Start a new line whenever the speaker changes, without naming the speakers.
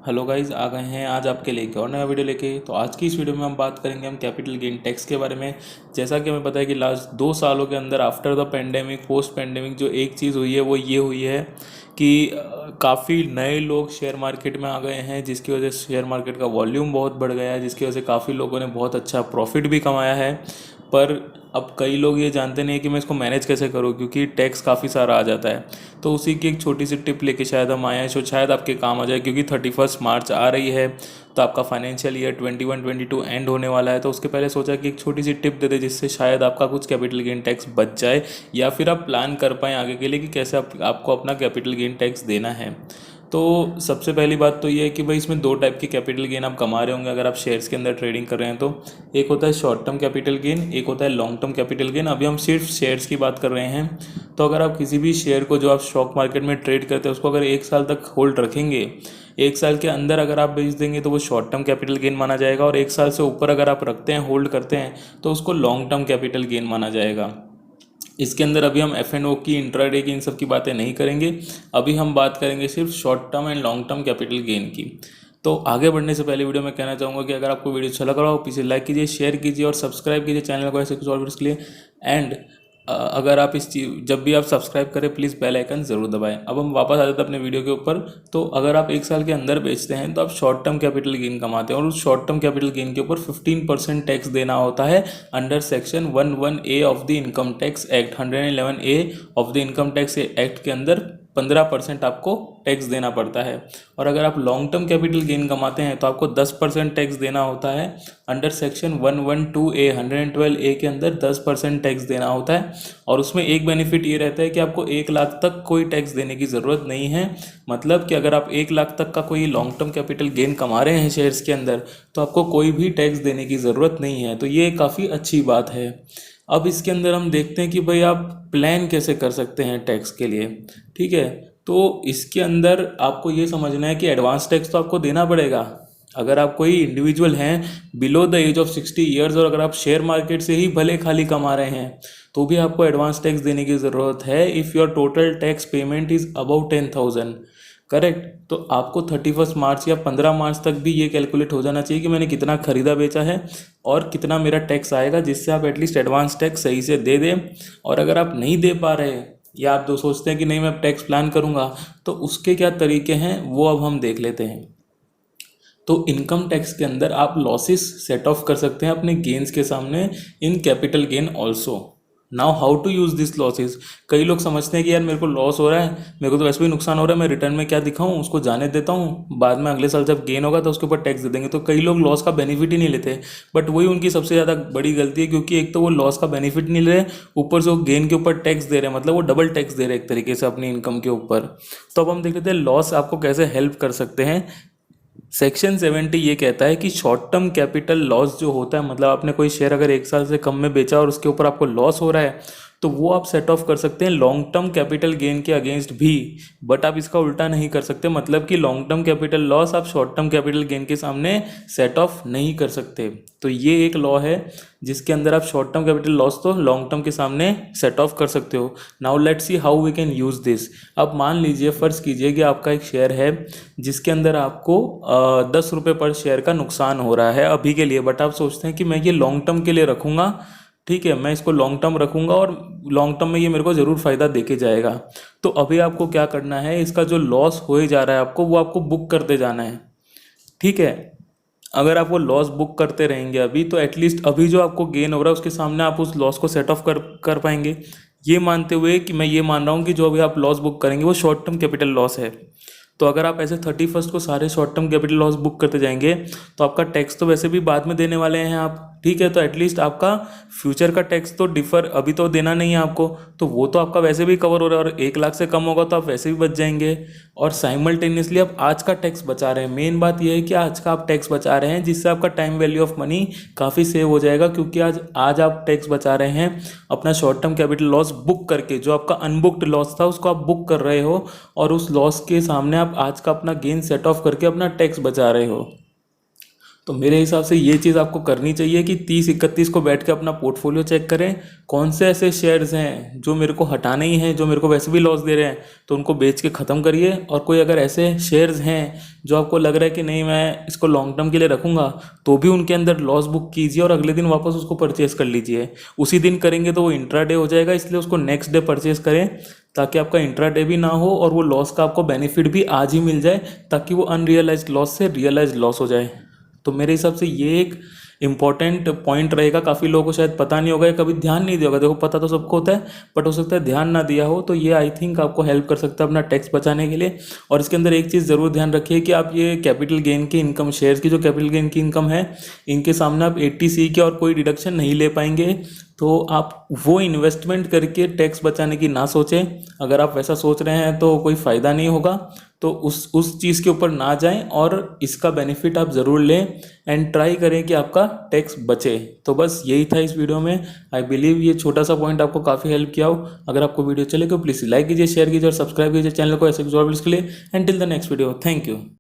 Hello guys, आ गए हैं आज आपके लिए एक और नया वीडियो लेके। तो आज की इस वीडियो में हम बात करेंगे कैपिटल गेन टैक्स के बारे में। जैसा कि हमें पता है कि लास्ट 2 सालों के अंदर after the pandemic post pandemic जो एक चीज़ हुई है वो ये हुई है कि काफ़ी नए लोग शेयर मार्केट में आ गए हैं, जिसकी वजह से शेयर मार्केट का वॉल्यूम बहुत बढ़ गया है, जिसकी वजह से काफ़ी लोगों ने बहुत अच्छा प्रॉफिट भी कमाया है। पर अब कई लोग ये जानते नहीं है कि मैं इसको मैनेज कैसे करूँ, क्योंकि टैक्स काफ़ी सारा आ जाता है। तो उसी की एक छोटी सी टिप लेके शायद हम आए हैं, जो शायद आपके काम आ जाए, क्योंकि 31 मार्च आ रही है। तो आपका फाइनेंशियल ईयर 21-22 एंड होने वाला है। तो उसके पहले सोचा कि एक छोटी सी टिप दे दे, जिससे शायद आपका कुछ कैपिटल गेन टैक्स बच जाए, या फिर आप प्लान कर पाएँ आगे के लिए कि कैसे आपको अपना कैपिटल गेन टैक्स देना है। तो सबसे पहली बात तो ये है कि भाई इसमें दो टाइप के कैपिटल गेन आप कमा रहे होंगे अगर आप शेयर्स के अंदर ट्रेडिंग कर रहे हैं। तो एक होता है शॉर्ट टर्म कैपिटल गेन, एक होता है लॉन्ग टर्म कैपिटल गेन। अभी हम सिर्फ शेयर्स की बात कर रहे हैं। तो अगर आप किसी भी शेयर को जो आप स्टॉक मार्केट में ट्रेड करते हैं उसको अगर 1 साल तक होल्ड रखेंगे, 1 साल के अंदर अगर आप बेच देंगे तो वो शॉर्ट टर्म कैपिटल गेन माना जाएगा, और 1 साल से ऊपर अगर आप रखते हैं, होल्ड करते हैं, तो उसको लॉन्ग टर्म कैपिटल गेन माना जाएगा। इसके अंदर अभी हम एफ एंड ओ की, इंट्राडे की, इन सब की बातें नहीं करेंगे। अभी हम बात करेंगे सिर्फ short term and long term capital gain की। तो आगे बढ़ने से पहले वीडियो में कहना चाहूँगा कि अगर आपको वीडियो अच्छा लग रहा हो, पीछे लाइक कीजिए, शेयर कीजिए और सब्सक्राइब कीजिए चैनल को ऐसे कुछ और वीडियोस के लिए। एंड अगर आप इस चीज जब भी आप सब्सक्राइब करें, प्लीज़ बेल आइकन ज़रूर दबाएं। अब हम वापस आ जाते हैं अपने वीडियो के ऊपर। तो अगर आप 1 साल के अंदर बेचते हैं तो आप शॉर्ट टर्म कैपिटल गेन कमाते हैं, और उस शॉर्ट टर्म कैपिटल गेन के ऊपर 15% टैक्स देना होता है under section 11A of the income tax act. 111A of the income tax act के अंदर 15% आपको टैक्स देना पड़ता है। और अगर आप लॉन्ग टर्म कैपिटल गेन कमाते हैं तो आपको 10% टैक्स देना होता है अंडर सेक्शन 112A, 112A के अंदर 10% टैक्स देना होता है। और उसमें एक बेनिफिट ये रहता है कि आपको 1 लाख तक कोई टैक्स देने की ज़रूरत नहीं है। मतलब कि अगर आप 1 लाख तक का कोई लॉन्ग टर्म कैपिटल गेन कमा रहे हैं शेयर्स के अंदर, तो आपको कोई भी टैक्स देने की ज़रूरत नहीं है। तो ये काफ़ी अच्छी बात है। अब इसके अंदर हम देखते हैं कि भाई आप प्लान कैसे कर सकते हैं टैक्स के लिए। ठीक है, तो इसके अंदर आपको ये समझना है कि एडवांस टैक्स तो आपको देना पड़ेगा। अगर आप कोई इंडिविजुअल हैं below the age of 60 years, और अगर आप शेयर मार्केट से ही भले खाली कमा रहे हैं, तो भी आपको एडवांस टैक्स देने की ज़रूरत है if your total tax payment is about 10,000। Correct. तो आपको 31 मार्च या 15 मार्च तक भी ये कैलकुलेट हो जाना चाहिए कि मैंने कितना खरीदा बेचा है और कितना मेरा टैक्स आएगा, जिससे आप एटलीस्ट एडवांस टैक्स सही से दे दें। और अगर आप नहीं दे पा रहे, या आप जो सोचते हैं कि नहीं मैं टैक्स प्लान करूंगा, तो उसके क्या तरीके हैं वो अब हम देख लेते हैं। तो इनकम टैक्स के अंदर आप लॉसेस सेट ऑफ कर सकते हैं अपने गेन्स के सामने in capital gain also. Now how to use this losses. कई लोग समझते हैं कि यार मेरे को लॉस हो रहा है, मेरे को तो वैसे भी नुकसान हो रहा है, मैं रिटर्न में क्या दिखाऊं, उसको जाने देता हूं, बाद में अगले साल जब गेन होगा तो उसके ऊपर टैक्स दे देंगे। तो कई लोग लॉस का बेनिफिट ही नहीं लेते। बट वही उनकी सबसे ज़्यादा बड़ी गलती है, क्योंकि एक तो वो लॉस का बेनिफिट नहीं ले रहे, ऊपर से वो गेन के ऊपर टैक्स दे रहे हैं। मतलब वो डबल टैक्स दे रहे हैं एक तरीके से अपनी इनकम के ऊपर। तो अब हम देख लेते हैं लॉस आपको कैसे हेल्प कर सकते हैं। सेक्शन 70 ये कहता है कि शॉर्ट टर्म कैपिटल लॉस जो होता है, मतलब आपने कोई शेयर अगर 1 साल से कम में बेचा और उसके ऊपर आपको लॉस हो रहा है, तो वो आप सेट ऑफ कर सकते हैं लॉन्ग टर्म कैपिटल गेन के अगेंस्ट भी। बट आप इसका उल्टा नहीं कर सकते, मतलब कि लॉन्ग टर्म कैपिटल लॉस आप शॉर्ट टर्म कैपिटल गेन के सामने सेट ऑफ नहीं कर सकते। तो ये एक लॉ है जिसके अंदर आप शॉर्ट टर्म कैपिटल लॉस तो लॉन्ग टर्म के सामने सेट ऑफ कर सकते हो। Now let's see how we can use this. अब मान लीजिए, फ़र्ज़ कीजिए कि आपका एक शेयर है जिसके अंदर आपको 10 रुपये पर शेयर का नुकसान हो रहा है अभी के लिए। बट आप सोचते हैं कि मैं ये लॉन्ग टर्म के लिए रखूँगा, ठीक है, मैं इसको लॉन्ग टर्म रखूँगा और लॉन्ग टर्म में ये मेरे को ज़रूर फ़ायदा देके जाएगा। तो अभी आपको क्या करना है, इसका जो लॉस हो ही जा रहा है आपको, वो आपको बुक करते जाना है। ठीक है, अगर आप वो लॉस बुक करते रहेंगे अभी, तो एटलीस्ट अभी जो आपको गेन हो रहा है उसके सामने आप उस लॉस को सेट ऑफ कर पाएंगे। ये मानते हुए कि मैं ये मान रहा हूँ कि जो अभी आप लॉस बुक करेंगे वो शॉर्ट टर्म कैपिटल लॉस है। तो अगर आप ऐसे 31 को सारे short term capital loss book करते जाएंगे, तो आपका टैक्स तो वैसे भी बाद में देने वाले हैं आप। ठीक है, तो एटलीस्ट आपका फ्यूचर का टैक्स तो डिफर अभी तो देना नहीं है आपको, तो वो तो आपका वैसे भी कवर हो रहा है। और 1 लाख से कम होगा तो आप वैसे भी बच जाएंगे, और साइमल्टेनियसली आप आज का टैक्स बचा रहे हैं। मेन बात यह है कि आज का आप टैक्स बचा रहे हैं, जिससे आपका टाइम वैल्यू ऑफ मनी काफ़ी सेव हो जाएगा। क्योंकि आज आप टैक्स बचा रहे हैं अपना short term capital loss book करके, जो आपका अनबुक्ड लॉस था उसको आप बुक कर रहे हो, और उस लॉस के सामने आप आज का अपना गेन सेट ऑफ करके अपना टैक्स बचा रहे हो। तो तो मेरे हिसाब से ये चीज़ आपको करनी चाहिए कि 30-31 को बैठ के अपना पोर्टफोलियो चेक करें, कौन से ऐसे शेयर्स हैं जो मेरे को हटाने ही हैं, जो मेरे को वैसे भी लॉस दे रहे हैं, तो उनको बेच के ख़त्म करिए। और कोई अगर ऐसे शेयर्स हैं जो आपको लग रहा है कि नहीं मैं इसको लॉन्ग टर्म के लिए रखूँगा, तो भी उनके अंदर लॉस बुक कीजिए और अगले दिन वापस उसको परचेस कर लीजिए। उसी दिन करेंगे तो वो इंट्राडे हो जाएगा, इसलिए उसको नेक्स्ट डे परचेस करें, ताकि आपका इंट्राडे भी ना हो और वो लॉस का आपको बेनिफिट भी आज ही मिल जाए, ताकि वो अनरियलाइज्ड लॉस से रियलाइज्ड लॉस हो जाए। तो मेरे हिसाब से ये एक इम्पॉर्टेंट पॉइंट रहेगा। काफ़ी लोगों को शायद पता नहीं होगा या कभी ध्यान नहीं दिया होगा। देखो पता तो सबको होता है, बट हो सकता है ध्यान ना दिया हो। तो ये आई थिंक आपको हेल्प कर सकता है अपना टैक्स बचाने के लिए। और इसके अंदर एक चीज़ ज़रूर ध्यान रखिए कि आप ये कैपिटल गेन की इनकम, शेयर्स की जो कैपिटल गेन की इनकम है, इनके सामने आप 80C के और कोई डिडक्शन नहीं ले पाएंगे। तो आप वो इन्वेस्टमेंट करके टैक्स बचाने की ना सोचें। अगर आप वैसा सोच रहे हैं तो कोई फ़ायदा नहीं होगा। तो उस चीज़ के ऊपर ना जाएं और इसका बेनिफिट आप ज़रूर लें एंड ट्राई करें कि आपका टैक्स बचे। तो बस यही था इस वीडियो में। आई बिलीव ये छोटा सा पॉइंट आपको काफ़ी हेल्प किया हो। अगर आपको वीडियो चले तो प्लीज़ लाइक कीजिए, शेयर कीजिए और सब्सक्राइब कीजिए चैनल को ऐसे वीडियोस के लिए। And till the next video, thank you.